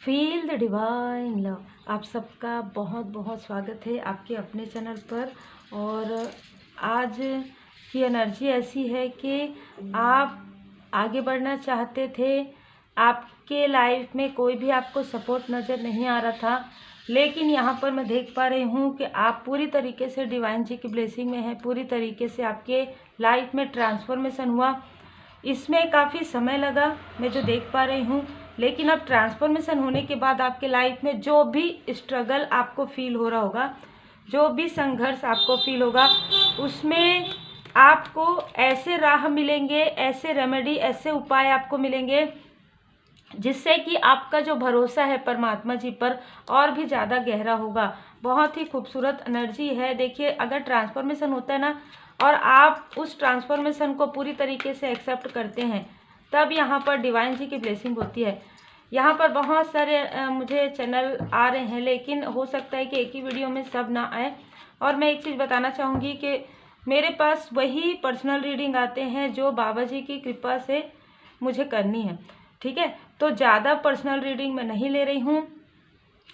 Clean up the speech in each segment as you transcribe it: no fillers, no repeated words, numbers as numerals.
Feel the divine love. आप सबका बहुत बहुत स्वागत है आपके अपने चैनल पर। और आज की एनर्जी ऐसी है कि आप आगे बढ़ना चाहते थे, आपके लाइफ में कोई भी आपको सपोर्ट नज़र नहीं आ रहा था, लेकिन यहाँ पर मैं देख पा रही हूँ कि आप पूरी तरीके से डिवाइन जी की ब्लेसिंग में हैं। पूरी तरीके से आपके लाइफ में ट्रांसफॉर्मेशन हुआ। इसमें काफ़ी समय लगा, मैं जो देख पा रही हूँ, लेकिन अब ट्रांसफॉर्मेशन होने के बाद आपके लाइफ में जो भी स्ट्रगल आपको फील हो रहा होगा, जो भी संघर्ष आपको फील होगा, उसमें आपको ऐसे राह मिलेंगे, ऐसे रेमेडी, ऐसे उपाय आपको मिलेंगे जिससे कि आपका जो भरोसा है परमात्मा जी पर और भी ज़्यादा गहरा होगा। बहुत ही खूबसूरत एनर्जी है। देखिए, अगर ट्रांसफॉर्मेशन होता है ना, और आप उस ट्रांसफॉर्मेशन को पूरी तरीके से एक्सेप्ट करते हैं, तब यहाँ पर डिवाइन जी की ब्लेसिंग होती है। यहाँ पर बहुत सारे मुझे चैनल आ रहे हैं, लेकिन हो सकता है कि एक ही वीडियो में सब ना आए। और मैं एक चीज़ बताना चाहूँगी कि मेरे पास वही पर्सनल रीडिंग आते हैं जो बाबा जी की कृपा से मुझे करनी है। ठीक है, तो ज़्यादा पर्सनल रीडिंग मैं नहीं ले रही हूँ,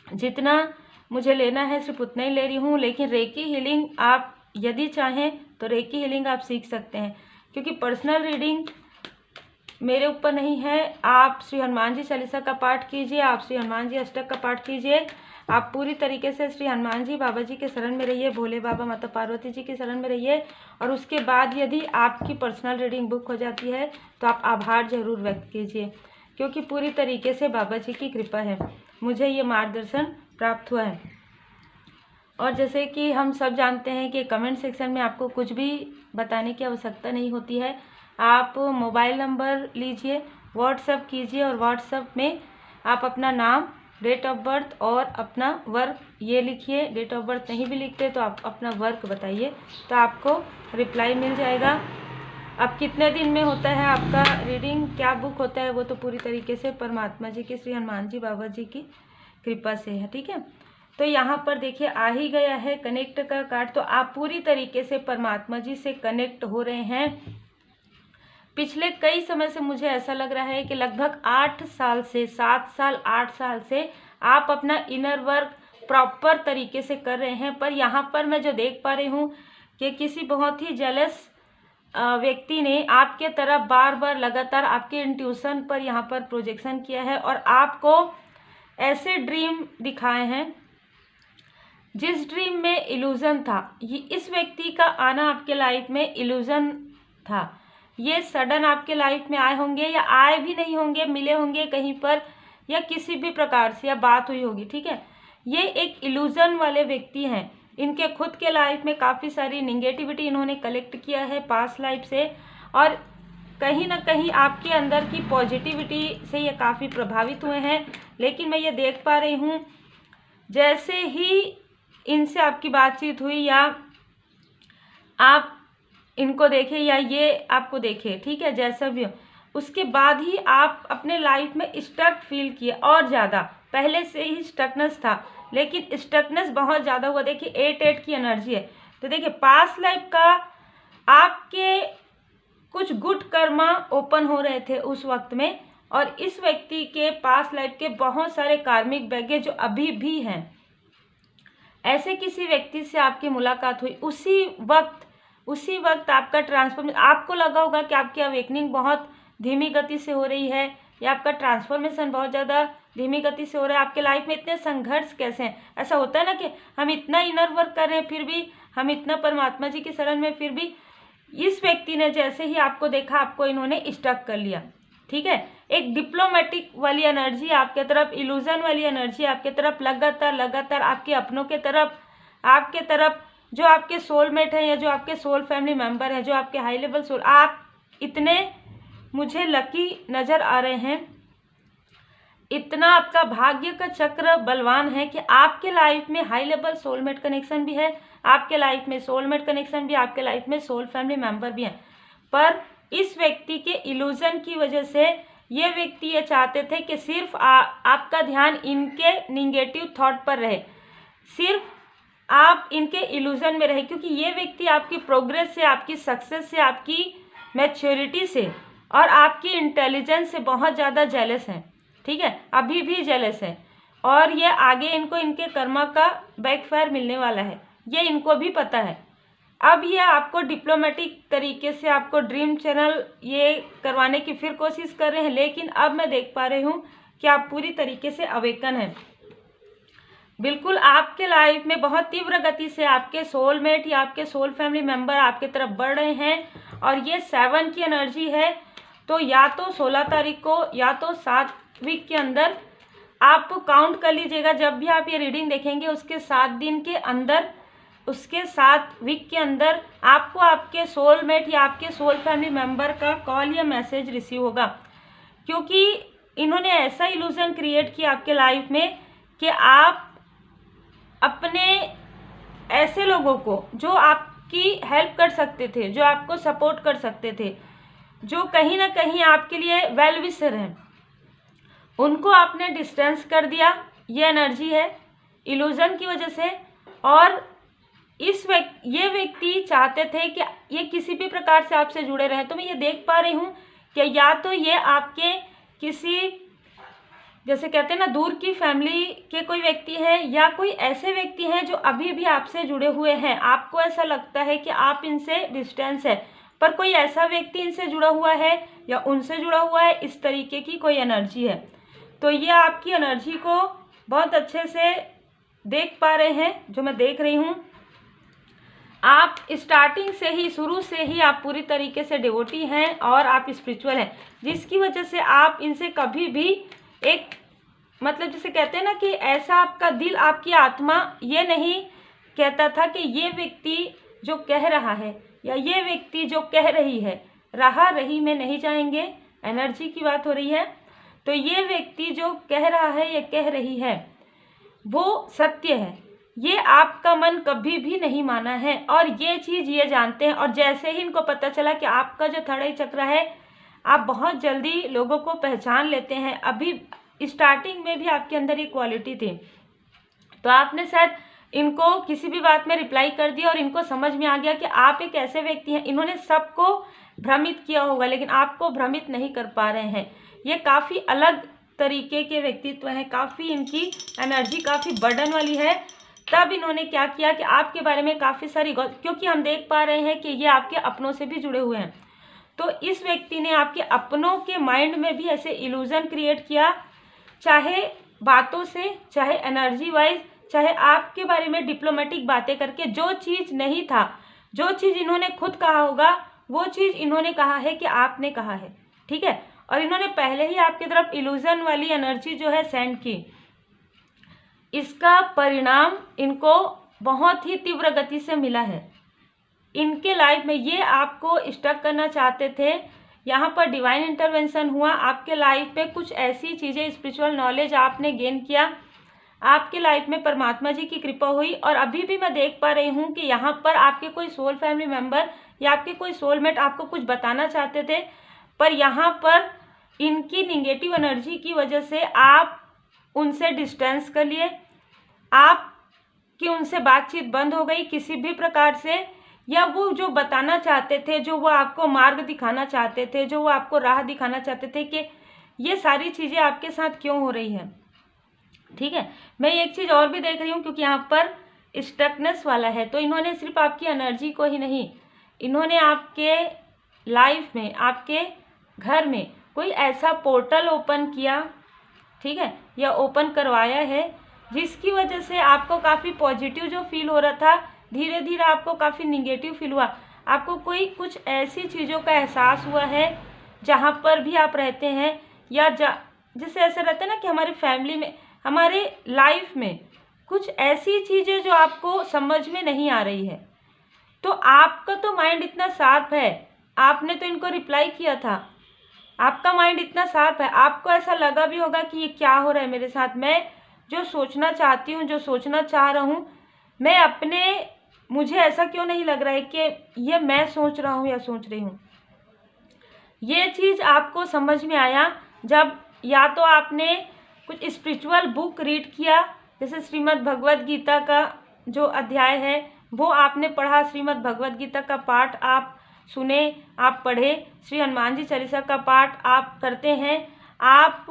जितना मुझे लेना है सिर्फ उतना ही ले रही हूँ। लेकिन रेकी हीलिंग आप यदि चाहें तो रेकी हीलिंग आप सीख सकते हैं, क्योंकि पर्सनल रीडिंग मेरे ऊपर नहीं है। आप श्री हनुमान जी चालीसा का पाठ कीजिए, आप श्री हनुमान जी अष्टक का पाठ कीजिए, आप पूरी तरीके से श्री हनुमान जी बाबा जी के शरण में रहिए, भोले बाबा माता पार्वती जी के शरण में रहिए। और उसके बाद यदि आपकी पर्सनल रीडिंग बुक हो जाती है तो आप आभार जरूर व्यक्त कीजिए, क्योंकि पूरी तरीके से बाबा जी की कृपा है, मुझे ये मार्गदर्शन प्राप्त हुआ है। और जैसे कि हम सब जानते हैं कि कमेंट सेक्शन में आपको कुछ भी बताने की आवश्यकता नहीं होती है। आप मोबाइल नंबर लीजिए, व्हाट्सएप कीजिए, और व्हाट्सएप में आप अपना नाम, डेट ऑफ बर्थ और अपना वर्क ये लिखिए। डेट ऑफ बर्थ नहीं भी लिखते तो आप अपना वर्क बताइए, तो आपको रिप्लाई मिल जाएगा। अब कितने दिन में होता है आपका रीडिंग, क्या बुक होता है, वो तो पूरी तरीके से परमात्मा जी की, श्री हनुमान जी बाबा जी की कृपा से है। ठीक है, तो यहाँ पर देखिए आ ही गया है कनेक्ट का कार्ड। तो आप पूरी तरीके से परमात्मा जी से कनेक्ट हो रहे हैं। पिछले कई समय से मुझे ऐसा लग रहा है कि लगभग 8 साल से 7 साल 8 साल से आप अपना इनर वर्क प्रॉपर तरीके से कर रहे हैं। पर यहाँ पर मैं जो देख पा रही हूँ कि किसी बहुत ही जेलस व्यक्ति ने आपके तरफ बार बार लगातार आपके इंट्यूशन पर यहाँ पर प्रोजेक्शन किया है, और आपको ऐसे ड्रीम दिखाए हैं जिस ड्रीम में इल्यूजन था। ये इस व्यक्ति का आना आपके लाइफ में इल्यूजन था। ये सडन आपके लाइफ में आए होंगे, या आए भी नहीं होंगे, मिले होंगे कहीं पर, या किसी भी प्रकार से या बात हुई होगी। ठीक है, ये एक इल्यूजन वाले व्यक्ति हैं। इनके खुद के लाइफ में काफ़ी सारी निगेटिविटी इन्होंने कलेक्ट किया है पास्ट लाइफ से, और कहीं ना कहीं आपके अंदर की पॉजिटिविटी से ये काफ़ी प्रभावित हुए हैं। लेकिन मैं ये देख पा रही हूँ, जैसे ही इनसे आपकी बातचीत हुई, या आप इनको देखें या ये आपको देखे, ठीक है, जैसा भी हो, उसके बाद ही आप अपने लाइफ में स्टक फील किए। और ज़्यादा पहले से ही स्टकनेस था, लेकिन स्टकनेस बहुत ज़्यादा हुआ। देखिए 8 की एनर्जी है, तो देखिए पास्ट लाइफ का आपके कुछ गुड कर्मा ओपन हो रहे थे उस वक्त में, और इस व्यक्ति के पास्ट लाइफ के बहुत सारे कार्मिक बैगेज जो अभी भी हैं। ऐसे किसी व्यक्ति से आपकी मुलाकात हुई, उसी वक्त आपका ट्रांसफॉर्मेशन, आपको लगा होगा कि आपकी अवेकनिंग बहुत धीमी गति से हो रही है, या आपका ट्रांसफॉर्मेशन बहुत ज़्यादा धीमी गति से हो रहा है। आपके लाइफ में इतने संघर्ष कैसे हैं? ऐसा होता है ना कि हम इतना इनर वर्क कर रहे हैं, फिर भी हम इतना परमात्मा जी के शरण में, फिर भी इस व्यक्ति ने जैसे ही आपको देखा, आपको इन्होंने स्टक कर लिया। ठीक है, एक डिप्लोमेटिक वाली एनर्जी आपके तरफ, इल्यूजन वाली एनर्जी आपके तरफ, लगातार आपके अपनों के तरफ, आपके तरफ जो आपके सोलमेट हैं, या जो आपके सोल फैमिली मेंबर हैं, जो आपके हाई लेवल सोल, आप इतने मुझे लकी नज़र आ रहे हैं, इतना आपका भाग्य का चक्र बलवान है कि आपके लाइफ में हाई लेवल सोलमेट कनेक्शन भी है, आपके लाइफ में सोलमेट कनेक्शन भी, आपके लाइफ में सोल फैमिली मेंबर भी हैं। पर इस व्यक्ति के इल्यूजन की वजह से ये व्यक्ति ये चाहते थे कि सिर्फ आपका ध्यान इनके निगेटिव थॉट पर रहे, सिर्फ आप इनके इल्यूजन में रहे, क्योंकि ये व्यक्ति आपकी प्रोग्रेस से, आपकी सक्सेस से, आपकी मैच्योरिटी से और आपकी इंटेलिजेंस से बहुत ज़्यादा जेलस हैं। ठीक है, अभी भी जेलस है। और ये आगे इनको इनके कर्मा का बैकफायर मिलने वाला है, ये इनको भी पता है। अब ये आपको डिप्लोमेटिक तरीके से आपको ड्रीम चैनल ये करवाने की फिर कोशिश कर रहे हैं, लेकिन अब मैं देख पा रही हूँ कि आप पूरी तरीके से अवेकन हैं। बिल्कुल आपके लाइफ में बहुत तीव्र गति से आपके सोलमेट या आपके सोल फैमिली मेंबर आपके तरफ बढ़ रहे हैं, और ये 7 की एनर्जी है। तो या तो 16 तारीख को या तो 7 वीक के अंदर आप काउंट कर लीजिएगा, जब भी आप ये रीडिंग देखेंगे उसके 7 दिन के अंदर, उसके 7 वीक के अंदर आपको आपके सोलमेट या आपके सोल फैमिली मेंबर का कॉल या मैसेज रिसीव होगा, क्योंकि इन्होंने ऐसा इल्यूजन क्रिएट किया आपके लाइफ में कि आप अपने ऐसे लोगों को जो आपकी हेल्प कर सकते थे, जो आपको सपोर्ट कर सकते थे, जो कहीं ना कहीं आपके लिए वेल विशर हैं, उनको आपने डिस्टेंस कर दिया। ये एनर्जी है इल्यूजन की वजह से। और ये व्यक्ति चाहते थे कि ये किसी भी प्रकार से आपसे जुड़े रहें। तो मैं ये देख पा रही हूँ कि या तो ये आपके किसी, जैसे कहते हैं ना, दूर की फैमिली के कोई व्यक्ति है, या कोई ऐसे व्यक्ति हैं जो अभी भी आपसे जुड़े हुए हैं। आपको ऐसा लगता है कि आप इनसे डिस्टेंस है, पर कोई ऐसा व्यक्ति इनसे जुड़ा हुआ है या उनसे जुड़ा हुआ है, इस तरीके की कोई एनर्जी है। तो ये आपकी एनर्जी को बहुत अच्छे से देख पा रहे हैं, जो मैं देख रही हूँ। आप स्टार्टिंग से ही, शुरू से ही आप पूरी तरीके से डिवोटी हैं और आप स्पिरिचुअल हैं, जिसकी वजह से आप इनसे कभी भी एक, मतलब जिसे कहते हैं ना कि ऐसा आपका दिल, आपकी आत्मा ये नहीं कहता था कि ये व्यक्ति जो कह रहा है या ये व्यक्ति जो कह रही है, रहा रही में नहीं जाएंगे, एनर्जी की बात हो रही है। तो ये व्यक्ति जो कह रहा है, ये कह रही है, वो सत्य है। ये आपका मन कभी भी नहीं माना है, और ये चीज़ ये जानते हैं। और जैसे ही इनको पता चला कि आपका जो थर्ड आई चक्र है, आप बहुत जल्दी लोगों को पहचान लेते हैं। अभी स्टार्टिंग में भी आपके अंदर ये क्वालिटी थी, तो आपने शायद इनको किसी भी बात में रिप्लाई कर दिया और इनको समझ में आ गया कि आप एक ऐसे व्यक्ति हैं। इन्होंने सबको भ्रमित किया होगा, लेकिन आपको भ्रमित नहीं कर पा रहे हैं। ये काफ़ी अलग तरीके के व्यक्तित्व हैं, काफ़ी इनकी एनर्जी काफ़ी बर्डन वाली है। तब इन्होंने क्या किया कि आपके बारे में काफ़ी सारी, क्योंकि हम देख पा रहे हैं कि ये आपके अपनों से भी जुड़े हुए हैं, तो इस व्यक्ति ने आपके अपनों के माइंड में भी ऐसे इल्यूजन क्रिएट किया, चाहे बातों से, चाहे एनर्जी वाइज, चाहे आपके बारे में डिप्लोमेटिक बातें करके। जो चीज़ नहीं था, जो चीज़ इन्होंने खुद कहा होगा, वो चीज़ इन्होंने कहा है कि आपने कहा है, ठीक है। और इन्होंने पहले ही आपकी तरफ इल्यूजन वाली एनर्जी जो है सेंड की। इसका परिणाम इनको बहुत ही तीव्र गति से मिला है। इनके लाइफ में ये आपको स्टक करना चाहते थे, यहाँ पर डिवाइन इंटरवेंशन हुआ। आपके लाइफ में कुछ ऐसी चीज़ें, स्पिरिचुअल नॉलेज आपने गेन किया, आपके लाइफ में परमात्मा जी की कृपा हुई। और अभी भी मैं देख पा रही हूँ कि यहाँ पर आपके कोई सोल फैमिली मेम्बर या आपके कोई सोलमेट आपको कुछ बताना चाहते थे, पर यहाँ पर इनकी निगेटिव एनर्जी की वजह से आप उनसे डिस्टेंस कर लिए, आपकी उनसे बातचीत बंद हो गई किसी भी प्रकार से। या वो जो बताना चाहते थे, जो वो आपको मार्ग दिखाना चाहते थे, जो वो आपको राह दिखाना चाहते थे कि ये सारी चीज़ें आपके साथ क्यों हो रही हैं, ठीक है। मैं एक चीज़ और भी देख रही हूँ, क्योंकि यहाँ पर स्टकनेस वाला है, तो इन्होंने सिर्फ आपकी एनर्जी को ही नहीं, इन्होंने आपके लाइफ में, आपके घर में कोई ऐसा पोर्टल ओपन किया, ठीक है, या ओपन करवाया है, जिसकी वजह से आपको काफ़ी पॉजिटिव जो फील हो रहा था, धीरे धीरे आपको काफ़ी निगेटिव फील हुआ। आपको कोई कुछ ऐसी चीज़ों का एहसास हुआ है जहाँ पर भी आप रहते हैं, या जैसे ऐसा रहता है ना कि हमारे फैमिली में, हमारे लाइफ में कुछ ऐसी चीज़ें जो आपको समझ में नहीं आ रही है। तो आपका तो माइंड इतना शार्प है, आपने तो इनको रिप्लाई किया था, आपका माइंड इतना शार्प है, आपको ऐसा लगा भी होगा कि ये क्या हो रहा है मेरे साथ, मैं जो सोचना चाहती हूँ, जो सोचना चाह रहा हूँ, मैं मुझे ऐसा क्यों नहीं लग रहा है कि ये मैं सोच रहा हूँ या सोच रही हूँ। ये चीज़ आपको समझ में आया जब या तो आपने कुछ स्पिरिचुअल बुक रीड किया, जैसे श्रीमद् भगवद गीता का जो अध्याय है वो आपने पढ़ा, श्रीमद् भगवद गीता का पाठ आप सुने, आप पढ़े, श्री हनुमान जी चालीसा का पाठ आप करते हैं, आप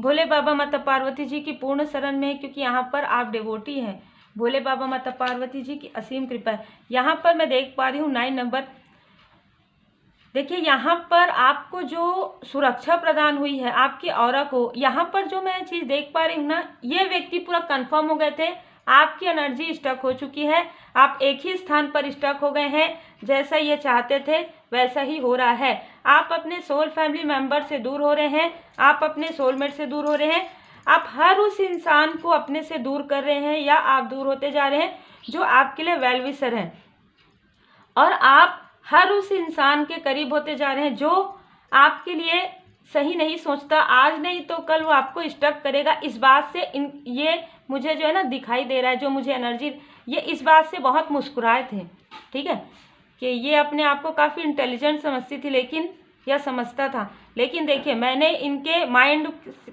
भोले बाबा माता पार्वती जी की पूर्ण शरण में है, क्योंकि यहाँ पर आप डिवोटी हैं। भोले बाबा माता पार्वती जी की असीम कृपा है। यहाँ पर मैं देख पा रही हूँ 9 नंबर। देखिए यहाँ पर आपको जो सुरक्षा प्रदान हुई है आपकी ऑरा को, यहाँ पर जो मैं चीज़ देख पा रही हूँ ना, ये व्यक्ति पूरा कंफर्म हो गए थे। आपकी एनर्जी स्टक हो चुकी है, आप एक ही स्थान पर स्टक हो गए हैं। जैसा ये चाहते थे वैसा ही हो रहा है। आप अपने सोल फैमिली मेंबर से दूर हो रहे हैं, आप अपने सोलमेट से दूर हो रहे हैं, आप हर उस इंसान को अपने से दूर कर रहे हैं या आप दूर होते जा रहे हैं जो आपके लिए वेल विशर हैं, और आप हर उस इंसान के करीब होते जा रहे हैं जो आपके लिए सही नहीं सोचता। आज नहीं तो कल वो आपको स्टक करेगा। इस बात से ये मुझे जो है ना दिखाई दे रहा है, जो मुझे एनर्जी, ये इस बात से बहुत मुस्कुराए थे, ठीक है, कि ये अपने आप को काफ़ी इंटेलिजेंट समझती थी, लेकिन यह समझता था। लेकिन देखिए मैंने इनके माइंड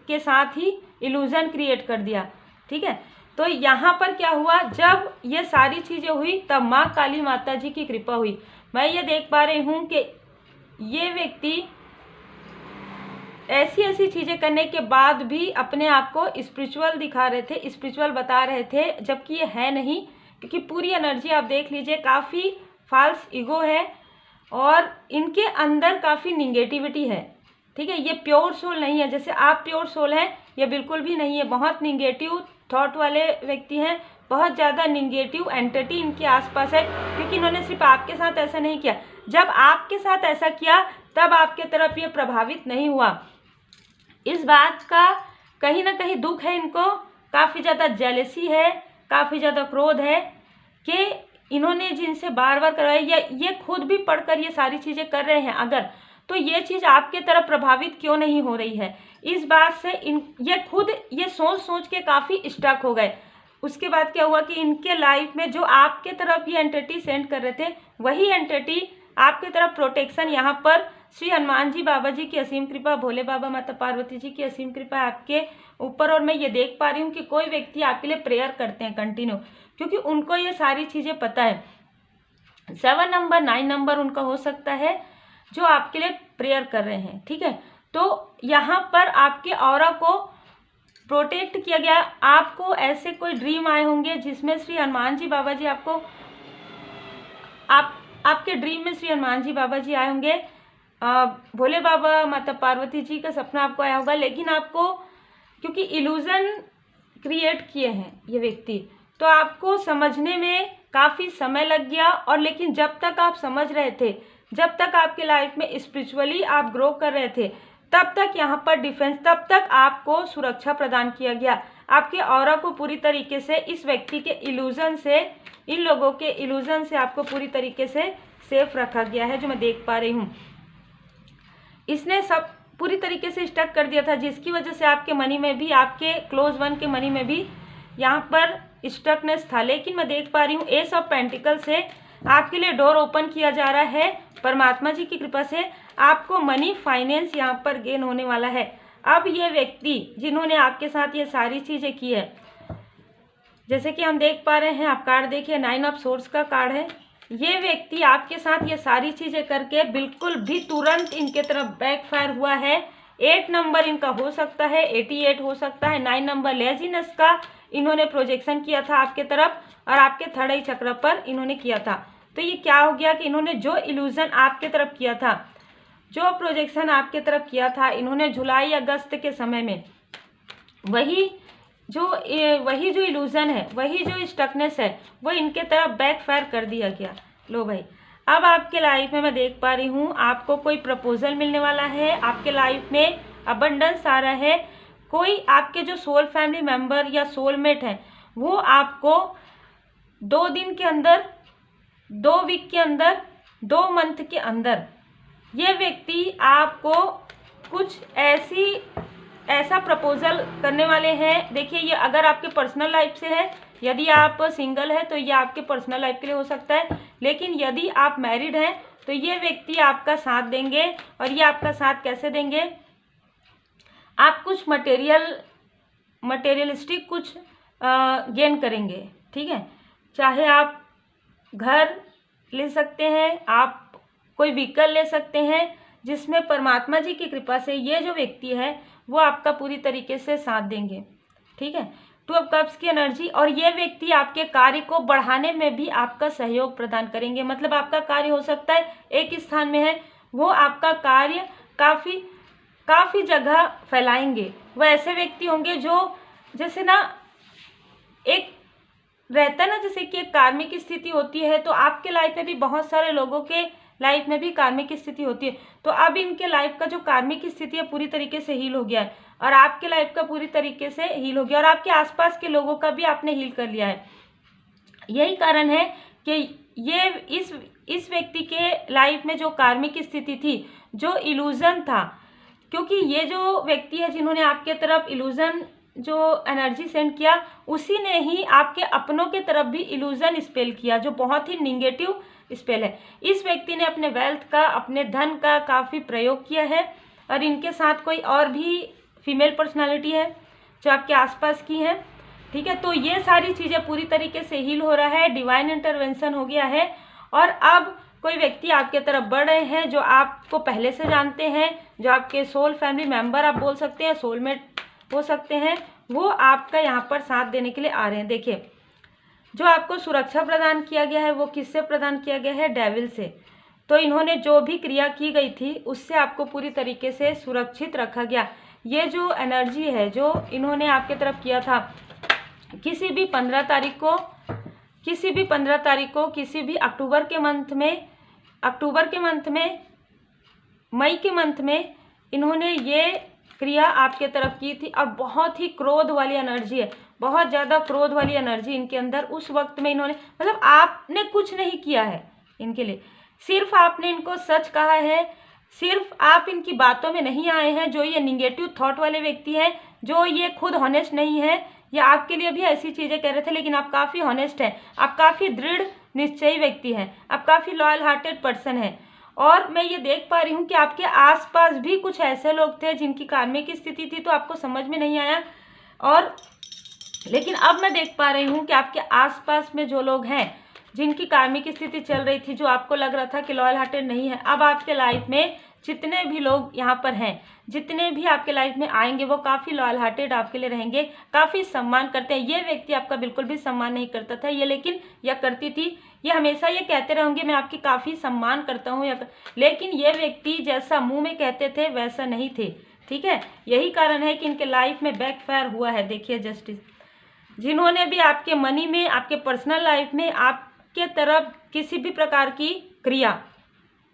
के साथ ही इल्यूज़न क्रिएट कर दिया, ठीक है। तो यहाँ पर क्या हुआ, जब ये सारी चीज़ें हुई तब माँ काली माता जी की कृपा हुई। मैं ये देख पा रही हूँ कि ये व्यक्ति ऐसी ऐसी चीज़ें करने के बाद भी अपने आप को स्पिरिचुअल दिखा रहे थे, स्पिरिचुअल बता रहे थे, जबकि ये है नहीं। क्योंकि पूरी एनर्जी आप देख लीजिए, काफ़ी फाल्स ईगो है और इनके अंदर काफ़ी निगेटिविटी है, ठीक है। ये प्योर सोल नहीं है, जैसे आप प्योर सोल हैं, ये बिल्कुल भी नहीं है। बहुत निगेटिव थॉट वाले व्यक्ति हैं, बहुत ज़्यादा निगेटिव एंटिटी इनके आसपास है। क्योंकि इन्होंने सिर्फ आपके साथ ऐसा नहीं किया, जब आपके साथ ऐसा किया तब आपके तरफ ये प्रभावित नहीं हुआ। इस बात का कहीं ना कहीं दुख है इनको, काफ़ी ज़्यादा जेलसी है, काफ़ी ज़्यादा क्रोध है कि इन्होंने जिनसे बार बार करवाया, या ये खुद भी पढ़कर ये सारी चीज़ें कर रहे हैं अगर, तो ये चीज़ आपके तरफ प्रभावित क्यों नहीं हो रही है। इस बात से ये खुद ये सोच सोच के काफ़ी स्टक हो गए। उसके बाद क्या हुआ कि इनके लाइफ में जो आपके तरफ ये एंटिटी सेंड कर रहे थे, वही एंटिटी आपके तरफ प्रोटेक्शन, यहाँ पर श्री हनुमान जी बाबा जी की असीम कृपा, भोले बाबा माता पार्वती जी की असीम कृपा आपके ऊपर। और मैं ये देख पा रही हूँ कि कोई व्यक्ति आपके लिए प्रेयर करते हैं कंटिन्यू, क्योंकि उनको ये सारी चीज़ें पता है। 7 नंबर 9 नंबर उनका हो सकता है जो आपके लिए प्रेयर कर रहे हैं, ठीक है। तो यहाँ पर आपके ऑरा को प्रोटेक्ट किया गया। आपको ऐसे कोई ड्रीम आए होंगे जिसमें श्री हनुमान जी बाबा जी आपको आपके ड्रीम में श्री हनुमान जी बाबा जी आए होंगे, भोले बाबा माता पार्वती जी का सपना आपको आया होगा। लेकिन आपको क्योंकि इल्यूज़न क्रिएट किए हैं ये व्यक्ति, तो आपको समझने में काफ़ी समय लग गया। और लेकिन जब तक आप समझ रहे थे, जब तक आपके लाइफ में स्पिरिचुअली आप ग्रो कर रहे थे, तब तक यहाँ पर डिफेंस, तब तक आपको सुरक्षा प्रदान किया गया। आपके ऑरा को पूरी तरीके से इस व्यक्ति के इल्यूज़न से, इन लोगों के इल्यूज़न से आपको पूरी तरीके से सेफ रखा गया है, जो मैं देख पा रही हूँ। इसने सब पूरी तरीके से स्टक कर दिया था, जिसकी वजह से आपके मनी में भी, आपके क्लोज वन के मनी में भी यहाँ पर स्टकनेस था। लेकिन मैं देख पा रही हूँ एस ऑफ पेंटिकल से आपके लिए डोर ओपन किया जा रहा है। परमात्मा जी की कृपा से आपको मनी फाइनेंस यहाँ पर गेन होने वाला है। अब ये व्यक्ति जिन्होंने आपके साथ ये सारी चीज़ें की है, जैसे कि हम देख पा रहे हैं, आप कार्ड देखिए, 9 ऑफ सोर्स का कार्ड है। ये व्यक्ति आपके साथ ये सारी चीज़ें करके बिल्कुल भी तुरंत इनके तरफ बैकफायर हुआ है। 8 नंबर इनका हो सकता है, 88 हो सकता है। 9 नंबर लेजीनेस का इन्होंने प्रोजेक्शन किया था आपके तरफ, और आपके थर्ड आई चक्र पर इन्होंने किया था। तो ये क्या हो गया कि इन्होंने जो इल्यूज़न आपके तरफ किया था, जो प्रोजेक्शन आपके तरफ किया था, इन्होंने जुलाई अगस्त के समय में वही जो इल्यूज़न है, वही जो स्टकनेस है, वो इनके तरफ बैकफायर कर दिया गया। लो भाई, अब आपके लाइफ में मैं देख पा रही हूँ आपको कोई प्रपोजल मिलने वाला है, आपके लाइफ में अबंडेंस आ रहा है। कोई आपके जो सोल फैमिली मेम्बर या सोलमेट हैं, वो आपको 2 दिन के अंदर, 2 वीक के अंदर, 2 मंथ के अंदर ये व्यक्ति आपको कुछ ऐसा प्रपोजल करने वाले हैं। देखिए, ये अगर आपके पर्सनल लाइफ से है, यदि आप सिंगल है तो ये आपके पर्सनल लाइफ के लिए हो सकता है। लेकिन यदि आप मैरिड हैं तो ये व्यक्ति आपका साथ देंगे। और ये आपका साथ कैसे देंगे, आप कुछ मटेरियलिस्टिक कुछ गेन करेंगे, ठीक है। चाहे आप घर ले सकते हैं, आप कोई व्हीकल ले सकते हैं, जिसमें परमात्मा जी की कृपा से ये जो व्यक्ति है वो आपका पूरी तरीके से साथ देंगे। ठीक है, 2 ऑफ कप्स की एनर्जी, और ये व्यक्ति आपके कार्य को बढ़ाने में भी आपका सहयोग प्रदान करेंगे। मतलब आपका कार्य हो सकता है एक स्थान में है, वो आपका कार्य काफ़ी जगह फैलाएंगे। वो ऐसे व्यक्ति होंगे जो जैसे ना एक रहता है ना, जैसे कि एक कार्मिक स्थिति होती है, तो आपके लाइफ में भी बहुत सारे लोगों के लाइफ में भी कार्मिक स्थिति होती है। तो अब इनके लाइफ का जो कार्मिक स्थिति है पूरी तरीके से हील हो गया है, और आपके लाइफ का पूरी तरीके से हील हो गया, और आपके आसपास के लोगों का भी आपने हील कर लिया है। यही कारण है कि ये इस व्यक्ति के लाइफ में जो कार्मिक स्थिति थी, जो इल्यूजन था, क्योंकि ये जो व्यक्ति है जिन्होंने आपके तरफ इल्यूजन जो एनर्जी सेंड किया, उसी ने ही आपके अपनों के तरफ भी इल्यूजन स्पेल किया, जो बहुत ही निगेटिव स्पेल है। इस व्यक्ति ने अपने वेल्थ का, अपने धन का काफ़ी प्रयोग किया है, और इनके साथ कोई और भी फीमेल पर्सनालिटी है जो आपके आसपास की है। ठीक है, तो ये सारी चीज़ें पूरी तरीके से हील हो रहा है, डिवाइन इंटरवेंशन हो गया है, और अब कोई व्यक्ति आपके तरफ बढ़ रहे हैं जो आपको पहले से जानते हैं, जो आपके सोल फैमिली मेंबर आप बोल सकते हैं, सोलमेट हो सकते हैं, वो आपका यहाँ पर साथ देने के लिए आ रहे हैं। देखिए, जो आपको सुरक्षा प्रदान किया गया है वो किससे प्रदान किया गया है? डेविल से। तो इन्होंने जो भी क्रिया की गई थी उससे आपको पूरी तरीके से सुरक्षित रखा गया। ये जो एनर्जी है जो इन्होंने आपके तरफ किया था, किसी भी 15 तारीख को, किसी भी अक्टूबर के मंथ में, मई के मंथ में इन्होंने ये क्रिया आपके तरफ की थी, और बहुत ही क्रोध वाली एनर्जी है, बहुत ज़्यादा क्रोध वाली एनर्जी इनके अंदर उस वक्त में इन्होंने, मतलब आपने कुछ नहीं किया है इनके लिए, सिर्फ आपने इनको सच कहा है, सिर्फ आप इनकी बातों में नहीं आए हैं। जो ये निगेटिव थॉट वाले व्यक्ति हैं, जो ये खुद हॉनेस्ट नहीं है, या आपके लिए भी ऐसी चीज़ें कह रहे थे, लेकिन आप काफ़ी हॉनेस्ट हैं, आप काफ़ी दृढ़ निश्चयी व्यक्ति हैं, आप काफ़ी लॉयल हार्टेड पर्सन हैं। और मैं ये देख पा रही हूँ कि आपके आसपास भी कुछ ऐसे लोग थे जिनकी कार्मिक स्थिति थी, तो आपको समझ में नहीं आया, और लेकिन अब मैं देख पा रही हूँ कि आपके आसपास में जो लोग हैं जिनकी कार्मिक स्थिति चल रही थी, जो आपको लग रहा था कि लॉयल हार्टेड नहीं है, अब आपके लाइफ में जितने भी लोग यहाँ पर हैं, जितने भी आपके लाइफ में आएंगे, वो काफ़ी लॉयल हार्टेड आपके लिए रहेंगे, काफ़ी सम्मान करते हैं। ये व्यक्ति आपका बिल्कुल भी सम्मान नहीं करता था, ये लेकिन यह करती थी, ये हमेशा ये कहते रहेंगे मैं आपकी काफ़ी सम्मान करता हूँ, लेकिन ये व्यक्ति जैसा मुंह में कहते थे वैसा नहीं थे। ठीक है, यही कारण है कि इनके लाइफ में बैकफायर हुआ है। देखिए, जस्टिस, जिन्होंने भी आपके मनी में, आपके पर्सनल लाइफ में आपके तरफ किसी भी प्रकार की क्रिया,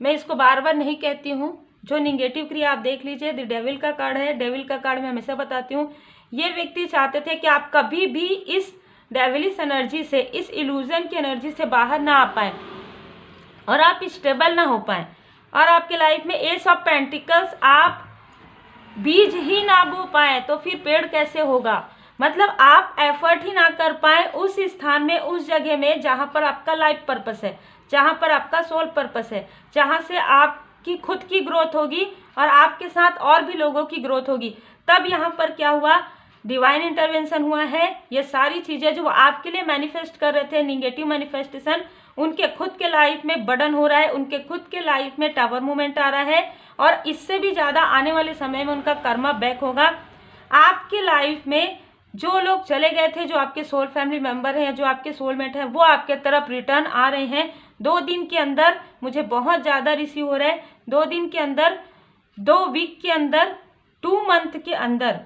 मैं इसको बार बार नहीं कहती हूँ, जो निगेटिव क्रिया आप देख लीजिए, द डेविल का कार्ड है, डेविल का कार्ड मैं हमेशा बताती हूँ, ये व्यक्ति चाहते थे कि आप कभी भी इस डेविलिश एनर्जी से, इस इल्यूजन की एनर्जी से बाहर ना आ पाए, और आप स्टेबल ना हो पाए, और आपके लाइफ में एस ऑफ पेंटिकल्स, आप बीज ही ना बो पाए तो फिर पेड़ कैसे होगा? मतलब आप एफर्ट ही ना कर पाए उस स्थान में, उस जगह में जहाँ पर आपका लाइफ पर्पस है, जहाँ पर आपका सोल पर्पस है, जहाँ से आपकी खुद की ग्रोथ होगी और आपके साथ और भी लोगों की ग्रोथ होगी। तब यहाँ पर क्या हुआ? डिवाइन इंटरवेंशन हुआ है। ये सारी चीज़ें जो आपके लिए मैनिफेस्ट कर रहे थे, निगेटिव मैनिफेस्टेशन, उनके खुद के लाइफ में बर्डन हो रहा है, उनके खुद के लाइफ में टावर मूवमेंट आ रहा है, और इससे भी ज़्यादा आने वाले समय में उनका कर्मा बैक होगा। आपके लाइफ में जो लोग चले गए थे, जो आपके सोल फैमिली मेंबर हैं, जो आपके सोलमेट हैं, वो आपके तरफ रिटर्न आ रहे हैं 2 दिन के अंदर। मुझे बहुत ज़्यादा रिसीव हो रहा है, 2 दिन के अंदर, 2 वीक के अंदर, 2 मंथ के अंदर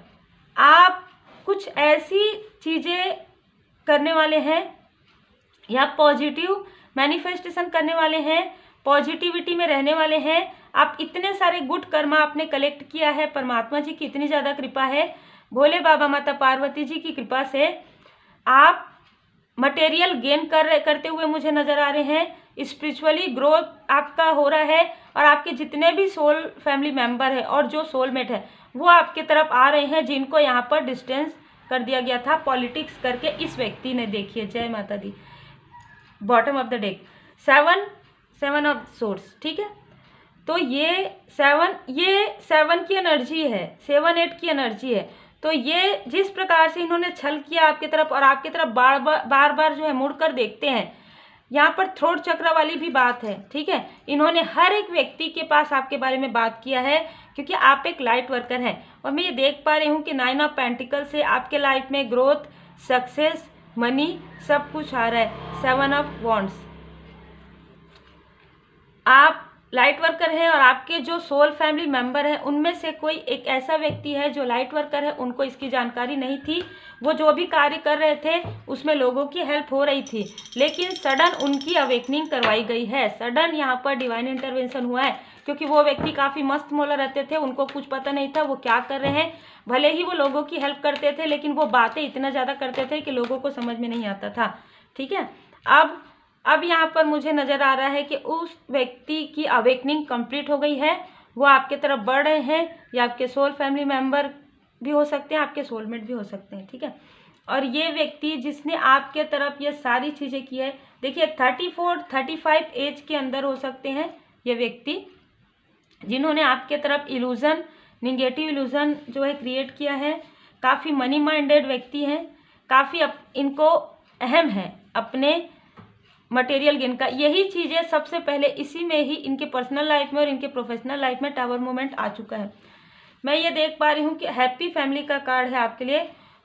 आप कुछ ऐसी चीज़ें करने वाले हैं, या पॉजिटिव मैनिफेस्टेशन करने वाले हैं, पॉजिटिविटी में रहने वाले हैं। आप इतने सारे गुड कर्मा आपने कलेक्ट किया है, परमात्मा जी की इतनी ज़्यादा कृपा है, भोले बाबा माता पार्वती जी की कृपा से आप मटेरियल गेन करते हुए मुझे नज़र आ रहे हैं। स्पिरिचुअली ग्रोथ आपका हो रहा है, और आपके जितने भी सोल फैमिली मेंबर है और जो सोलमेट है वो आपके तरफ आ रहे हैं, जिनको यहाँ पर डिस्टेंस कर दिया गया था पॉलिटिक्स करके इस व्यक्ति ने। देखिए, जय माता दी, bottom of the deck 7 of source. ठीक है, तो ये 7 की एनर्जी है, 7-8 की एनर्जी है। तो ये जिस प्रकार से इन्होंने छल किया आपकी तरफ, और आपकी तरफ बार बार जो है मुड़कर देखते हैं, यहाँ पर थ्रोट चक्र वाली भी बात है। ठीक है, इन्होंने हर एक व्यक्ति के पास आपके बारे में बात किया है, क्योंकि आप एक लाइट वर्कर हैं, और मैं ये देख पा रही हूँ कि 9 ऑफ पेंटिकल से आपके लाइफ में ग्रोथ, सक्सेस, मनी सब कुछ आ रहा है। 7 ऑफ वॉन्ड्स, आप लाइट वर्कर हैं और आपके जो सोल फैमिली मेंबर हैं उनमें से कोई एक ऐसा व्यक्ति है जो लाइट वर्कर है, उनको इसकी जानकारी नहीं थी। वो जो भी कार्य कर रहे थे उसमें लोगों की हेल्प हो रही थी, लेकिन सडन उनकी अवेकनिंग करवाई गई है। सडन यहाँ पर डिवाइन इंटरवेंशन हुआ है, क्योंकि वो व्यक्ति काफ़ी मस्त मौला रहते थे, उनको कुछ पता नहीं था वो क्या कर रहे हैं। भले ही वो लोगों की हेल्प करते थे, लेकिन वो बातें इतना ज़्यादा करते थे कि लोगों को समझ में नहीं आता था। ठीक है, अब यहाँ पर मुझे नज़र आ रहा है कि उस व्यक्ति की अवेकनिंग कंप्लीट हो गई है। वो आपके तरफ बढ़ रहे हैं, या आपके सोल फैमिली मेंबर भी हो सकते हैं, आपके सोलमेट भी हो सकते हैं। ठीक है, और ये व्यक्ति जिसने आपके तरफ ये सारी चीज़ें की है, देखिए 34-35 एज के अंदर हो सकते हैं ये व्यक्ति, जिन्होंने आपके तरफ इल्यूज़न, निगेटिव इल्यूज़न जो है क्रिएट किया है। काफ़ी मनी माइंडेड व्यक्ति हैं, काफ़ी इनको अहम है अपने मटेरियल गेन का। यही चीज़ें सबसे पहले इसी में ही इनके पर्सनल लाइफ में और इनके प्रोफेशनल लाइफ में टावर मूवमेंट आ चुका है। मैं ये देख पा रही हूँ कि हैप्पी फैमिली का कार्ड है आपके लिए।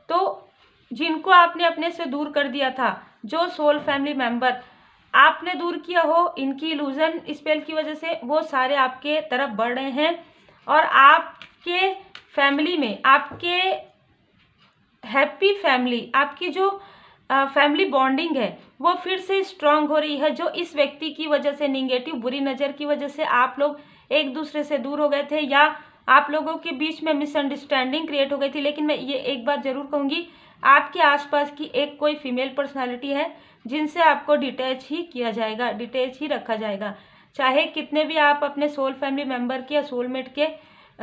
तो जिनको आपने अपने से दूर कर दिया था, जो सोल फैमिली मेंबर आपने दूर किया हो इनकी इल्यूजन स्पेल की वजह से, वो सारे आपके तरफ बढ़ रहे हैं और आपके फैमिली में, आपके हैप्पी फैमिली, आपकी जो फैमिली बॉन्डिंग है वो फिर से स्ट्रांग हो रही है। जो इस व्यक्ति की वजह से, निगेटिव बुरी नज़र की वजह से आप लोग एक दूसरे से दूर हो गए थे, या आप लोगों के बीच में मिसअंडरस्टैंडिंग क्रिएट हो गई थी। लेकिन मैं ये एक बात ज़रूर कहूँगी, आपके आसपास की एक कोई फीमेल पर्सनालिटी है जिनसे आपको डिटैच ही किया जाएगा, डिटैच ही रखा जाएगा। चाहे कितने भी आप अपने सोल फैमिली मेम्बर के या सोलमेट के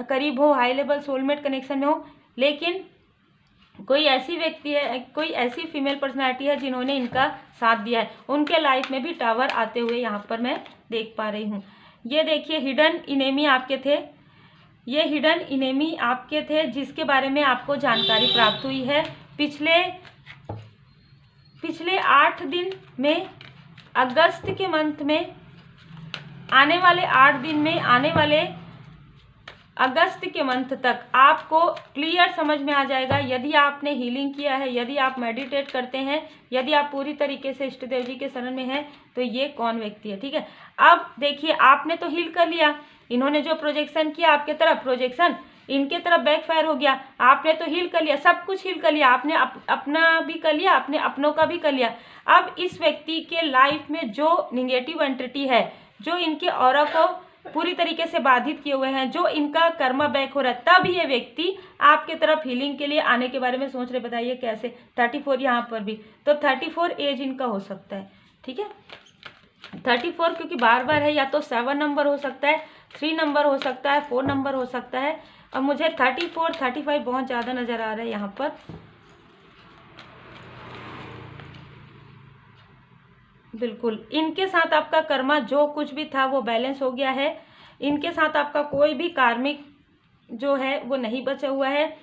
करीब हो, हाई लेवल सोलमेट कनेक्शन में हो, लेकिन कोई ऐसी व्यक्ति है, कोई ऐसी फीमेल पर्सनालिटी है जिन्होंने इनका साथ दिया है। उनके लाइफ में भी टावर आते हुए यहाँ पर मैं देख पा रही हूँ। ये देखिए हिडन इनेमी आपके थे, ये हिडन इनेमी आपके थे जिसके बारे में आपको जानकारी प्राप्त हुई है पिछले 8 दिन में, अगस्त के मंथ में, आने वाले 8 दिन में, आने वाले अगस्त के मंथ तक आपको क्लियर समझ में आ जाएगा। यदि आपने हीलिंग किया है, यदि आप मेडिटेट करते हैं, यदि आप पूरी तरीके से इष्ट देव जी के शरण में हैं, तो ये कौन व्यक्ति है। ठीक है, अब देखिए आपने तो हील कर लिया, इन्होंने जो प्रोजेक्शन किया आपके तरफ, प्रोजेक्शन इनके तरफ बैकफायर हो गया। आपने तो हील कर लिया, सब कुछ हील कर लिया, आपने अपना भी कर लिया, आपने अपनों का भी कर लिया। अब इस व्यक्ति के लाइफ में जो निगेटिव एंटिटी है, जो इनके ऑरा को पूरी तरीके से बाधित किए हुए हैं, जो इनका कर्मा बैक हो रहा है, तब ये व्यक्ति आपके तरफ हीलिंग के लिए आने के बारे में सोच रहे। बताइए कैसे। 34 यहाँ पर भी, तो 34 एज इनका हो सकता है। ठीक है, 34 क्योंकि बार बार है, या तो 7 नंबर हो सकता है, 3 नंबर हो सकता है, 4 नंबर हो सकता है। अब मुझे 34, 35 बहुत ज़्यादा नज़र आ रहा है यहाँ पर। बिल्कुल इनके साथ आपका कर्मा जो कुछ भी था वो बैलेंस हो गया है। इनके साथ आपका कोई भी कार्मिक जो है वो नहीं बचा हुआ है।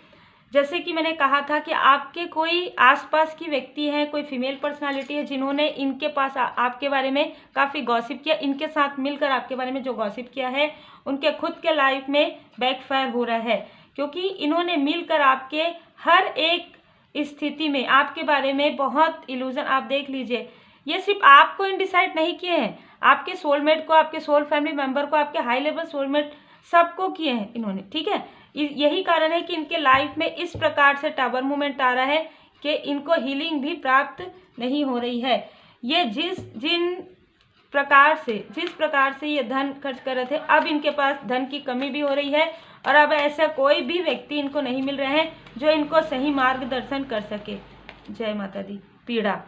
जैसे कि मैंने कहा था कि आपके कोई आसपास की व्यक्ति है, कोई फीमेल पर्सनालिटी है जिन्होंने इनके पास आपके बारे में काफ़ी गॉसिप किया। इनके साथ मिलकर आपके बारे में जो गॉसिप किया है, उनके खुद के लाइफ में बैकफायर हो रहा है, क्योंकि इन्होंने मिलकर आपके हर एक स्थिति में आपके बारे में बहुत इल्यूजन, आप देख लीजिए, ये सिर्फ आपको इनडिसाइड नहीं किए हैं, आपके सोलमेट को, आपके सोल फैमिली मेंबर को, आपके हाई लेवल सोलमेट सबको किए हैं इन्होंने। ठीक है, यही कारण है कि इनके लाइफ में इस प्रकार से टावर मूवमेंट आ रहा है कि इनको हीलिंग भी प्राप्त नहीं हो रही है। ये जिस प्रकार से ये धन खर्च कर रहे थे, अब इनके पास धन की कमी भी हो रही है, और अब ऐसा कोई भी व्यक्ति इनको नहीं मिल रहे हैं जो इनको सही मार्गदर्शन कर सके। जय माता दी। पीड़ा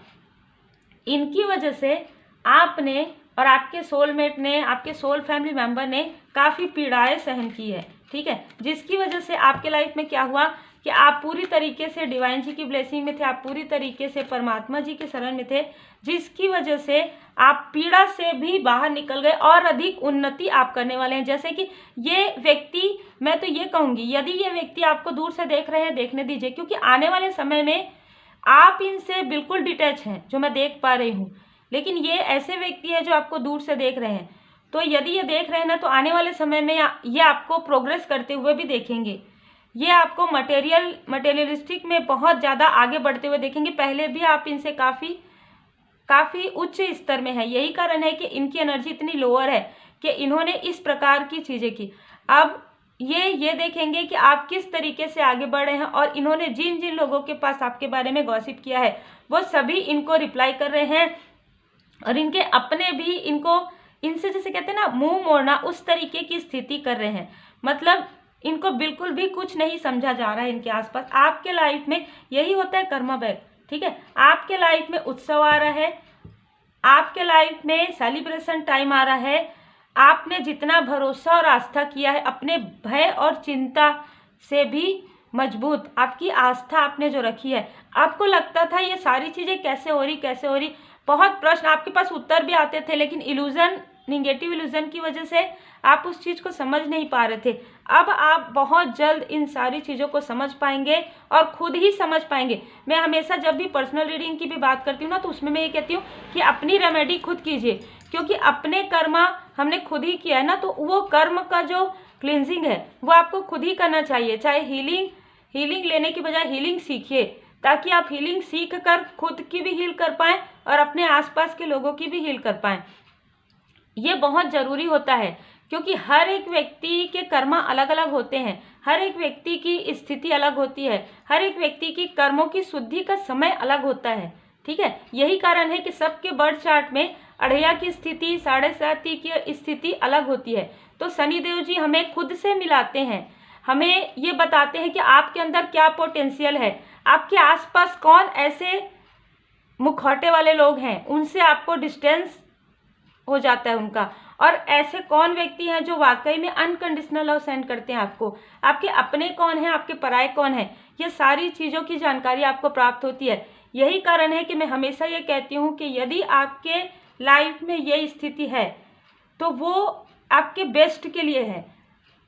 इनकी वजह से आपने और आपके सोलमेट ने, आपके सोल फैमिली मेंबर ने काफ़ी पीड़ाएं सहन की है। ठीक है, जिसकी वजह से आपके लाइफ में क्या हुआ कि आप पूरी तरीके से डिवाइन जी की ब्लेसिंग में थे, आप पूरी तरीके से परमात्मा जी के शरण में थे, जिसकी वजह से आप पीड़ा से भी बाहर निकल गए और अधिक उन्नति आप करने वाले हैं। जैसे कि ये व्यक्ति, मैं तो ये कहूँगी, यदि ये व्यक्ति आपको दूर से देख रहे हैं, देखने दीजिए, क्योंकि आने वाले समय में आप इनसे बिल्कुल डिटैच हैं, जो मैं देख पा रही हूँ। लेकिन ये ऐसे व्यक्ति है जो आपको दूर से देख रहे हैं, तो यदि ये देख रहे हैं ना, तो आने वाले समय में ये आपको प्रोग्रेस करते हुए भी देखेंगे। ये आपको मटेरियलिस्टिक में बहुत ज़्यादा आगे बढ़ते हुए देखेंगे। पहले भी आप इनसे काफ़ी उच्च स्तर में है। यही कारण है कि इनकी एनर्जी इतनी लोअर है कि इन्होंने इस प्रकार की चीज़ें की। अब ये देखेंगे कि आप किस तरीके से आगे बढ़ रहे हैं, और इन्होंने जिन जिन लोगों के पास आपके बारे में गॉसिप किया है वो सभी इनको रिप्लाई कर रहे हैं, और इनके अपने भी इनसे जैसे कहते हैं ना मुंह मोड़ना, उस तरीके की स्थिति कर रहे हैं। मतलब इनको बिल्कुल भी कुछ नहीं समझा जा रहा है इनके आसपास। आपके लाइफ में यही होता है कर्मा बैक, ठीक है। आपके लाइफ में उत्सव आ रहा है, आपके लाइफ में सेलिब्रेशन टाइम आ रहा है। आपने जितना भरोसा और आस्था किया है, अपने भय और चिंता से भी मजबूत आपकी आस्था आपने जो रखी है, आपको लगता था ये सारी चीज़ें कैसे हो रही, बहुत प्रश्न आपके पास उत्तर भी आते थे, लेकिन इल्यूजन, निगेटिव इल्यूजन की वजह से आप उस चीज़ को समझ नहीं पा रहे थे। अब आप बहुत जल्द इन सारी चीज़ों को समझ पाएंगे और खुद ही समझ पाएंगे। मैं हमेशा जब भी पर्सनल रीडिंग की भी बात करती हूँ ना, तो उसमें मैं ये कहती हूँ कि अपनी रेमेडी खुद कीजिए, क्योंकि अपने कर्मा हमने खुद ही किया है ना, तो वो कर्म का जो क्लींजिंग है वो आपको खुद ही करना चाहिए। चाहे हीलिंग लेने की बजाय हीलिंग सीखिए, ताकि आप हीलिंग सीख कर खुद की भी हील कर पाएँ और अपने आसपास के लोगों की भी हील कर पाएँ। ये बहुत ज़रूरी होता है, क्योंकि हर एक व्यक्ति के कर्मा अलग अलग होते हैं, हर एक व्यक्ति की स्थिति अलग होती है, हर एक व्यक्ति की कर्मों की शुद्धि का समय अलग होता है, ठीक है। यही कारण है कि सबके बर्थ चार्ट में अढ़ैया की स्थिति, 7.5 की स्थिति अलग होती है। तो शनिदेव जी हमें खुद से मिलाते हैं, हमें ये बताते हैं कि आपके अंदर क्या पोटेंशियल है, आपके आसपास कौन ऐसे मुखौटे वाले लोग हैं, उनसे आपको डिस्टेंस हो जाता है उनका, और ऐसे कौन व्यक्ति हैं जो वाकई में अनकंडीशनल लव सेंड करते हैं आपको, आपके अपने कौन हैं, आपके पराये कौन हैं, ये सारी चीज़ों की जानकारी आपको प्राप्त होती है। यही कारण है कि मैं हमेशा ये कहती हूँ कि यदि आपके लाइफ में ये स्थिति है तो वो आपके बेस्ट के लिए है।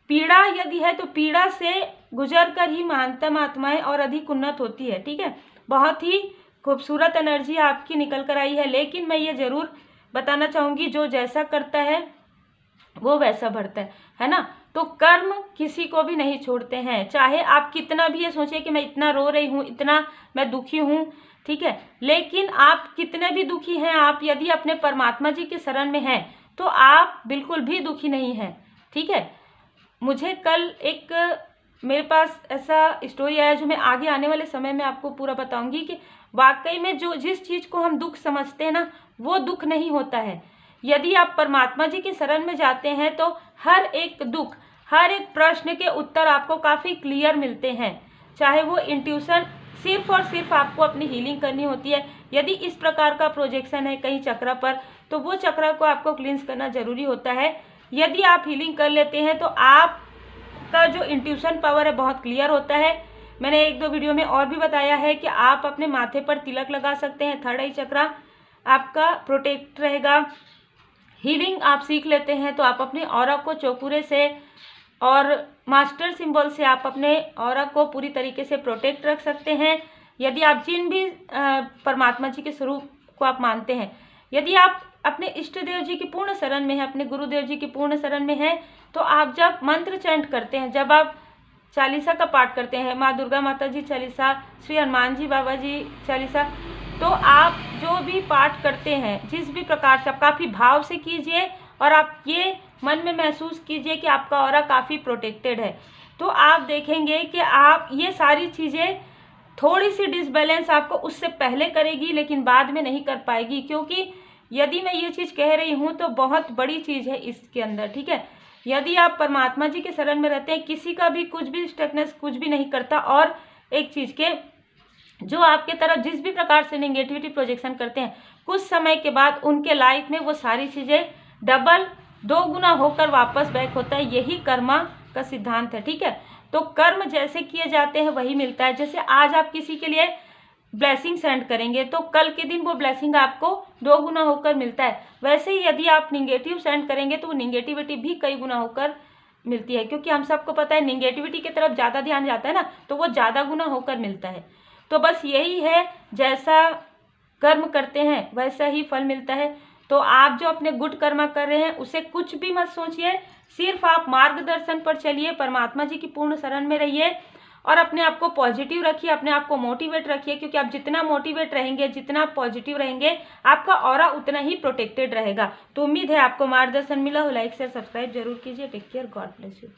पीड़ा यदि है तो पीड़ा से गुजर कर ही महानतम आत्माएं और अधिक उन्नत होती है, ठीक है। बहुत ही खूबसूरत एनर्जी आपकी निकल कर आई है, लेकिन मैं ये ज़रूर बताना चाहूँगी, जो जैसा करता है वो वैसा भरता है ना। तो कर्म किसी को भी नहीं छोड़ते हैं, चाहे आप कितना भी ये सोचिए कि मैं इतना रो रही हूँ, इतना मैं दुखी हूँ, ठीक है, लेकिन आप कितने भी दुखी हैं, आप यदि अपने परमात्मा जी के शरण में हैं तो आप बिल्कुल भी दुखी नहीं हैं, ठीक है। मुझे कल मेरे पास ऐसा स्टोरी आया जो मैं आगे आने वाले समय में आपको पूरा बताऊंगी कि वाकई में जिस चीज़ को हम दुख समझते हैं ना, वो दुख नहीं होता है। यदि आप परमात्मा जी के शरण में जाते हैं तो हर एक दुख, हर एक प्रश्न के उत्तर आपको काफ़ी क्लियर मिलते हैं। चाहे वो इंट्यूशन, सिर्फ और सिर्फ आपको अपनी हीलिंग करनी होती है। यदि इस प्रकार का प्रोजेक्शन है कहीं चक्र पर, तो वो चक्र को आपको क्लींस करना ज़रूरी होता है। यदि आप हीलिंग कर लेते हैं तो आपका जो इंट्यूशन पावर है बहुत क्लियर होता है। मैंने 1-2 वीडियो में और भी बताया है कि आप अपने माथे पर तिलक लगा सकते हैं, थर्ड आई चक्र आपका प्रोटेक्ट रहेगा। हीलिंग आप सीख लेते हैं तो आप अपने ऑरा को चौकुरे से और मास्टर सिंबल से आप अपने ऑरा को पूरी तरीके से प्रोटेक्ट रख सकते हैं। यदि आप जिन भी परमात्मा जी के स्वरूप को आप मानते हैं, यदि आप अपने इष्ट देव जी की पूर्ण शरण में हैं, अपने गुरुदेव जी की पूर्ण शरण में हैं, तो आप जब मंत्र चैंट करते हैं, जब आप चालीसा का पाठ करते हैं, माँ दुर्गा माता जी चालीसा, श्री हनुमान जी बाबा जी चालीसा, तो आप जो भी पाठ करते हैं जिस भी प्रकार से आप काफ़ी भाव से कीजिए और आप ये मन में महसूस कीजिए कि आपका ऑरा काफ़ी प्रोटेक्टेड है। तो आप देखेंगे कि आप ये सारी चीज़ें, थोड़ी सी डिसबैलेंस आपको उससे पहले करेगी लेकिन बाद में नहीं कर पाएगी, क्योंकि यदि मैं ये चीज़ कह रही हूँ तो बहुत बड़ी चीज़ है इसके अंदर, ठीक है। यदि आप परमात्मा जी के शरण में रहते हैं, किसी का भी कुछ भी स्टकनेस कुछ भी नहीं करता। और एक चीज़ के जो आपके तरफ जिस भी प्रकार से नेगेटिविटी प्रोजेक्शन करते हैं, कुछ समय के बाद उनके लाइफ में वो सारी चीज़ें डबल 2 गुना होकर वापस बैक होता है। यही कर्मा का सिद्धांत है, ठीक है। तो कर्म जैसे किए जाते हैं वही मिलता है। जैसे आज आप किसी के लिए ब्लेसिंग सेंड करेंगे तो कल के दिन वो ब्लेसिंग आपको 2 गुना होकर मिलता है। वैसे ही यदि आप निगेटिव सेंड करेंगे तो वो निगेटिविटी भी कई गुना होकर मिलती है, क्योंकि हम सबको पता है निगेटिविटी की तरफ ज़्यादा ध्यान जाता है ना, तो वो ज़्यादा गुना होकर मिलता है। तो बस यही है, जैसा कर्म करते हैं वैसा ही फल मिलता है। तो आप जो अपने गुड कर्मा कर रहे हैं उसे कुछ भी मत सोचिए, सिर्फ आप मार्गदर्शन पर चलिए, परमात्मा जी की पूर्ण शरण में रहिए और अपने आप को पॉजिटिव रखिए, अपने आप को मोटिवेट रखिए, क्योंकि आप जितना मोटिवेट रहेंगे, जितना आप पॉजिटिव रहेंगे, आपका ऑरा उतना ही प्रोटेक्टेड रहेगा। तो उम्मीद है आपको मार्गदर्शन मिला हो। लाइक शेयर सब्सक्राइब जरूर कीजिए। Take care, God bless you.